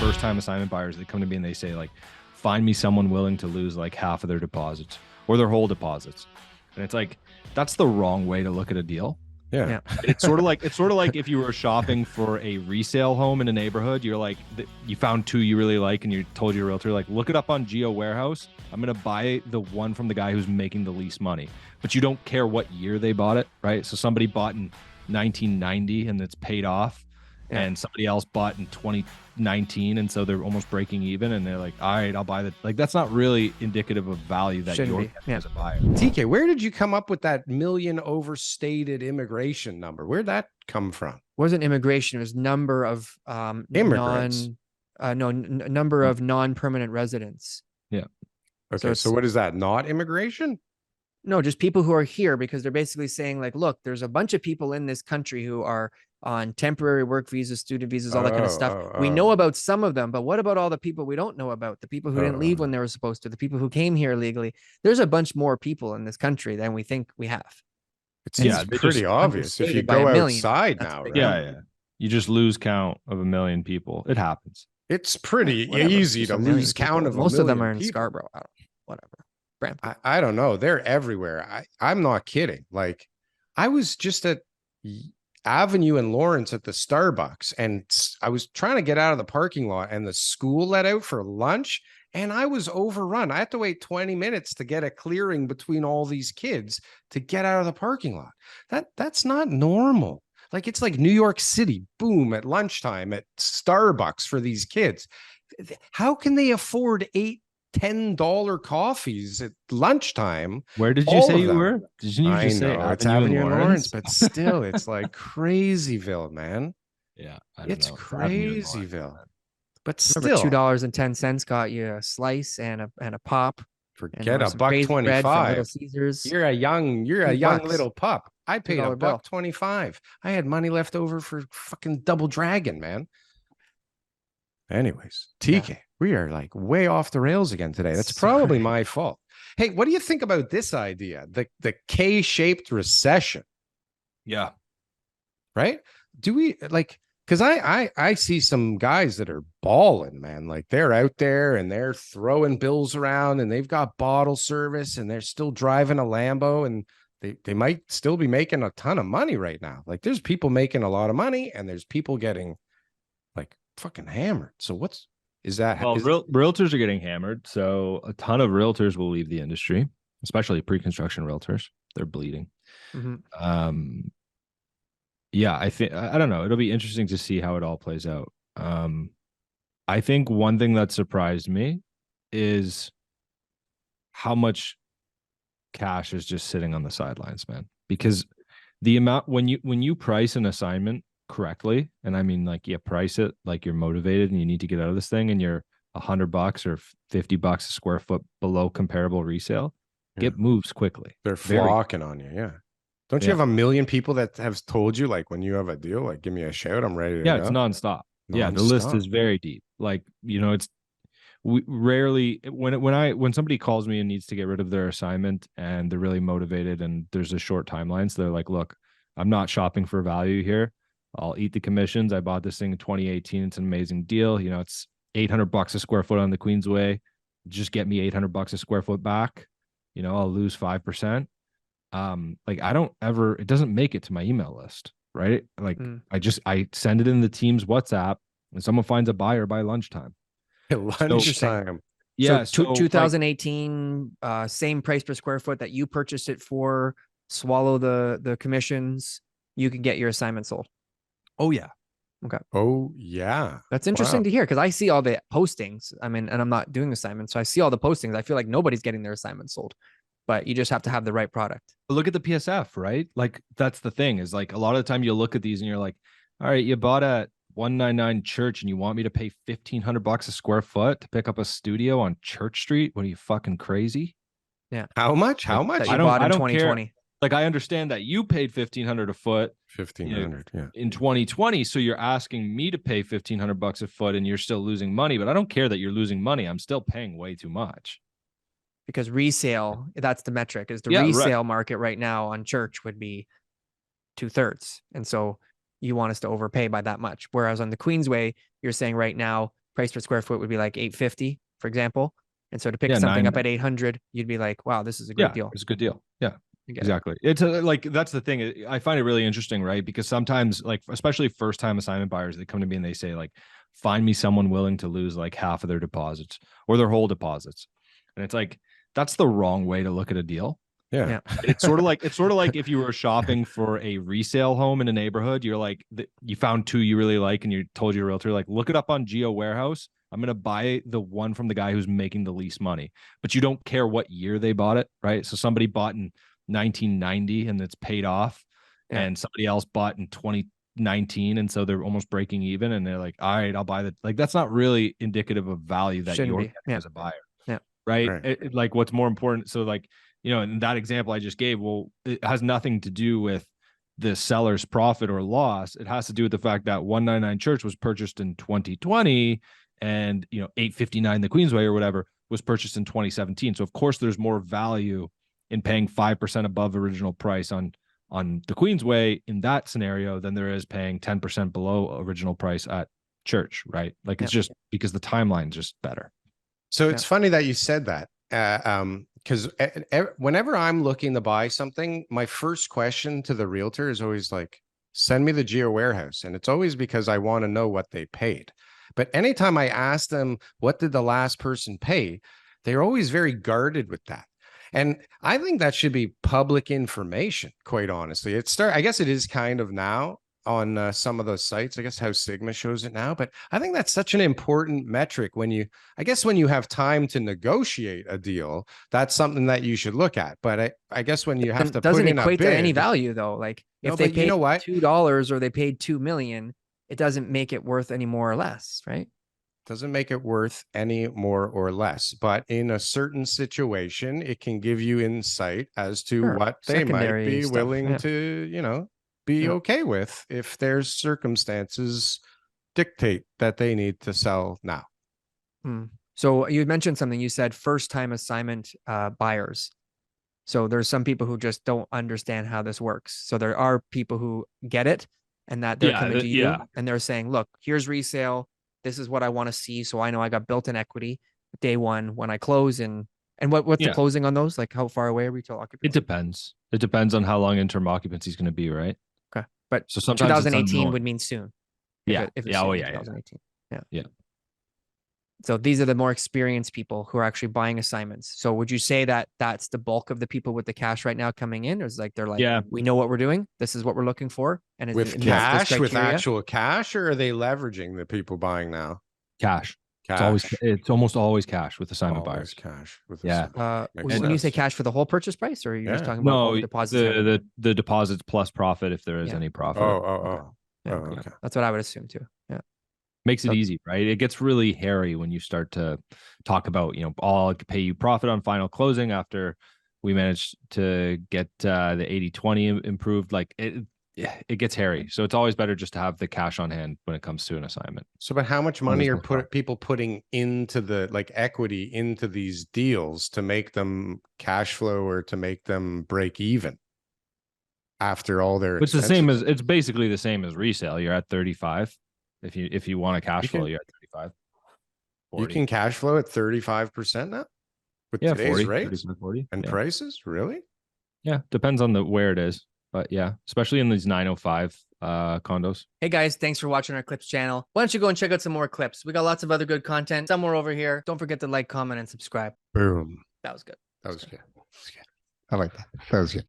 first time assignment buyers, they come to me and they say like, find me someone willing to lose like half of their deposits or their whole deposits. And it's like, that's the wrong way to look at a deal. Yeah. It's sort of like if you were shopping for a resale home in a neighborhood, you're like, you found two you really like and you told your realtor, like, look it up on Geo Warehouse. I'm going to buy the one from the guy who's making the least money, but you don't care what year they bought it, right? So somebody bought in 1990 and it's paid off, and somebody else bought in 2019 and so they're almost breaking even, and they're like, all right, I'll buy that. Like, that's not really indicative of value that you're getting as a buyer. TK, where did you come up with that million overstated immigration number? Where'd that come from? It wasn't immigration, it was number of immigrants. Number of non-permanent residents. Yeah. Okay, so what is that? Not immigration? No, just people who are here, because they're basically saying like, look, there's a bunch of people in this country who are on temporary work visas, student visas, all that kind of stuff. We know about some of them, but what about all the people we don't know about? The people who didn't leave when they were supposed to, the people who came here illegally. There's a bunch more people in this country than we think we have. It's pretty obvious if you go outside now, right? Yeah. You just lose count of 1 million people. It happens. It's pretty easy to lose count of most of them are in people. Scarborough. Whatever. I don't know. They're everywhere. I'm not kidding. Like, I was just at Avenue and Lawrence at the Starbucks, and I was trying to get out of the parking lot, and the school let out for lunch, and I was overrun. I had to wait 20 minutes to get a clearing between all these kids to get out of the parking lot. That's not normal. Like, it's like New York City, boom, at lunchtime at Starbucks for these kids. How can they afford $8-10 coffees at lunchtime? Where did you say you were? Didn't you just say it's Avenue and Lawrence? But still, it's like Crazyville, man. Yeah, it's Crazyville. But still, $2.10 got you a slice and a pop. Forget $1.25. You're a young little pup. I paid $1.25. I had money left over for fucking Double Dragon, man. Anyways, TK, we are like way off the rails again today. That's probably my fault. Hey, what do you think about this idea? The K-shaped recession. Yeah. Right? Do we like, because I see some guys that are balling, man. Like, they're out there and they're throwing bills around and they've got bottle service and they're still driving a Lambo, and they might still be making a ton of money right now. Like, there's people making a lot of money and there's people getting like fucking hammered. So is that? Well, realtors are getting hammered. So a ton of realtors will leave the industry, especially pre-construction realtors. They're bleeding. Mm-hmm. Yeah, I don't know. It'll be interesting to see how it all plays out. I think one thing that surprised me is how much cash is just sitting on the sidelines, man. Because the amount when you price an assignment correctly, and I mean, like, you price it like you're motivated and you need to get out of this thing, and you're $100 or $50 a square foot below comparable resale, it moves quickly. They're flocking on you. Yeah. Don't you have 1 million people that have told you, like, when you have a deal, like, give me a shout, I'm ready to go? It's nonstop. Yeah, the list is very deep. Like, we rarely, when somebody calls me and needs to get rid of their assignment and they're really motivated and there's a short timeline, so they're like, look, I'm not shopping for value here. I'll eat the commissions. I bought this thing in 2018. It's an amazing deal. It's $800 a square foot on the Queensway. Just get me $800 a square foot back. I'll lose 5%. Like, it doesn't make it to my email list, right? Like, I send it in the team's WhatsApp and someone finds a buyer by lunchtime. Lunchtime. Yeah. So 2018, same price per square foot that you purchased it for, swallow the commissions, you can get your assignment sold. Oh yeah. Okay. Oh yeah. That's interesting to hear, because I see all the postings. I mean, and I'm not doing assignments, so I see all the postings. I feel like nobody's getting their assignment sold, but you just have to have the right product. Look at the PSF, right? Like, that's the thing, is like, a lot of the time you look at these and you're like, all right, you bought at 199 Church and you want me to pay $1,500 a square foot to pick up a studio on Church Street? What are you, fucking crazy? Yeah. How much? How much? I don't 2020. Care. Like, I understand that you paid $1,500 a foot. $1,500, in 2020. So you're asking me to pay $1,500 a foot and you're still losing money, but I don't care that you're losing money. I'm still paying way too much. Because resale, that's the metric, is the resale market right now on Church would be 2/3. And so you want us to overpay by that much. Whereas on the Queensway, you're saying right now price per square foot would be like 850, for example. And so to pick something up at 800, you'd be like, wow, this is a great deal. It's a good deal. Yeah. Exactly. It's like, that's the thing. I find it really interesting, right? Because sometimes, like, especially first time assignment buyers, they come to me and they say, like, find me someone willing to lose like half of their deposits or their whole deposits. And it's like, that's the wrong way to look at a deal. Yeah. It's sort of like if you were shopping for a resale home in a neighborhood, you're like, you found two you really like and you told your realtor, like, look it up on Geo Warehouse. I'm going to buy the one from the guy who's making the least money, but you don't care what year they bought it, right? So somebody bought in 1990 and it's paid off, and somebody else bought in 2019, and so they're almost breaking even, and they're like, all right, I'll buy that. Like, that's not really indicative of value that you're getting as a buyer. Right. Like, what's more important? So, like, you know, in that example I just gave, well, it has nothing to do with the seller's profit or loss. It has to do with the fact that 199 Church was purchased in 2020, and, you know, 859 the Queensway or whatever was purchased in 2017. So of course there's more value in paying 5% above original price on the Queensway in that scenario than there is paying 10% below original price at Church, right? Like, it's just because the timeline's just better. So it's funny that you said that, because whenever I'm looking to buy something, my first question to the realtor is always like, send me the Geo Warehouse. And it's always because I want to know what they paid. But anytime I ask them, what did the last person pay? They're always very guarded with that. And I think that should be public information, quite honestly. I guess it is kind of now on some of those sites. I guess House Sigma shows it now, but I think that's such an important metric when you have time to negotiate a deal, that's something that you should look at. But I guess when you have to doesn't put in equate a bid, to any value though. Like, if they paid $2 or they paid $2 million, it doesn't make it worth any more or less, right? Doesn't make it worth any more or less, but in a certain situation, it can give you insight as to what they might be willing to, you know, be okay with if their circumstances dictate that they need to sell now. So you mentioned something. You said first-time assignment buyers. So there's some people who just don't understand how this works. So there are people who get it, and that they're coming to you and they're saying, look, here's resale. This is what I want to see. So I know I got built-in equity day one when I close. And what's the closing on those? Like, how far away are retail occupancy? It depends. It depends on how long interim occupancy is going to be, right? Okay. But so sometimes 2018 would mean soon. If it's 2018. Yeah. So these are the more experienced people who are actually buying assignments. So would you say that that's the bulk of the people with the cash right now coming in? Or is like, they're like, we know what we're doing. This is what we're looking for. And with cash, with actual cash, or are they leveraging the people buying now? Cash. It's almost always cash with assignment buyers. Cash. When you say cash for the whole purchase price, or are you just talking about the deposits? The deposits plus profit, if there is any profit. Okay. That's what I would assume too. Yeah. Makes it easy, right? It gets really hairy when you start to talk about, you know, I'll pay you profit on final closing after we managed to get the 80-20 improved. Like, it gets hairy. So it's always better just to have the cash on hand when it comes to an assignment. So, but how much money are people putting into the equity into these deals to make them cash flow or to make them break even after all their expenses? It's basically the same as resale. You're at 35. If you want a cash flow, you're at 35. 40. You can cash flow at 35% now with today's 40, rates 40, and prices. Really? Yeah, depends on where it is, but yeah, especially in these 905 condos. Hey guys, thanks for watching our clips channel. Why don't you go and check out some more clips? We got lots of other good content somewhere over here. Don't forget to like, comment, and subscribe. Boom. That was good. That was good. I like that. That was good.